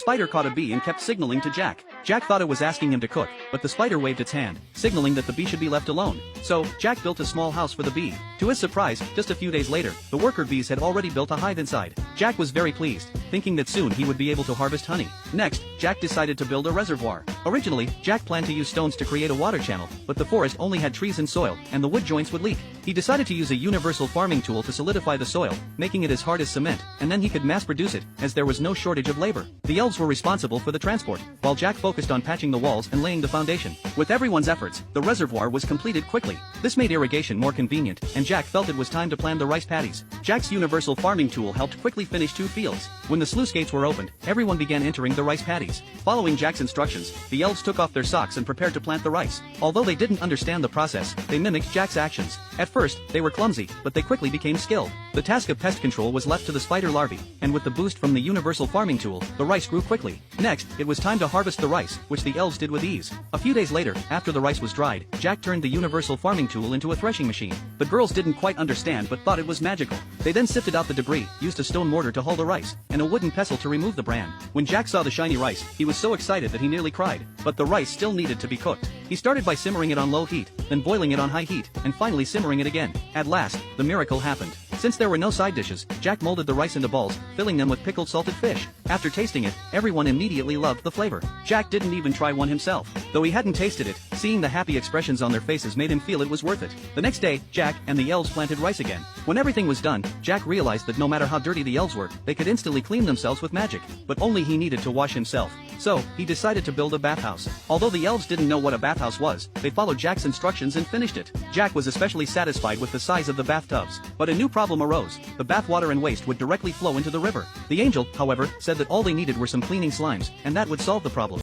Spider caught a bee and kept signaling to Jack. Jack thought it was asking him to cook, but the spider waved its hand, signaling that the bee should be left alone. So, Jack built a small house for the bee. To his surprise, just a few days later, the worker bees had already built a hive inside. Jack was very pleased, thinking that soon he would be able to harvest honey. Next, Jack decided to build a reservoir. Originally, Jack planned to use stones to create a water channel, but the forest only had trees and soil, and the wood joints would leak. He decided to use a universal farming tool to solidify the soil, making it as hard as cement, and then he could mass produce it, as there was no shortage of labor. The elves were responsible for the transport, while Jack focused on patching the walls and laying the foundation. With everyone's efforts, the reservoir was completed quickly. This made irrigation more convenient, and Jack felt it was time to plant the rice paddies. Jack's universal farming tool helped quickly finish 2 fields. When the sluice gates were opened, everyone began entering the rice paddies. Following Jack's instructions, the elves took off their socks and prepared to plant the rice. Although they didn't understand the process, they mimicked Jack's actions. At first, they were clumsy, but they quickly became skilled. The task of pest control was left to the spider larvae, and with the boost from the universal farming tool, the rice grew quickly. Next, it was time to harvest the rice, which the elves did with ease. A few days later, after the rice was dried, Jack turned the universal farming tool into a threshing machine. The girls didn't quite understand but thought it was magical. They then sifted out the debris, used a stone mortar to hull the rice, and a wooden pestle to remove the bran. When Jack saw the shiny rice, he was so excited that he nearly cried. But the rice still needed to be cooked. He started by simmering it on low heat, then boiling it on high heat, and finally simmering it again. At last, the miracle happened. Since there were no side dishes, Jack molded the rice into balls, filling them with pickled salted fish. After tasting it, everyone immediately loved the flavor. Jack didn't even try one himself. Though he hadn't tasted it, seeing the happy expressions on their faces made him feel it was worth it. The next day, Jack and the elves planted rice again. When everything was done, Jack realized that no matter how dirty the elves were, they could instantly clean themselves with magic. But only he needed to wash himself. So, he decided to build a bathhouse. Although the elves didn't know what a bathhouse was, they followed Jack's instructions and finished it. Jack was especially satisfied with the size of the bathtubs. But a new problem arose. The bathwater and waste would directly flow into the river. The angel, however, said that all they needed were some cleaning slimes, and that would solve the problem.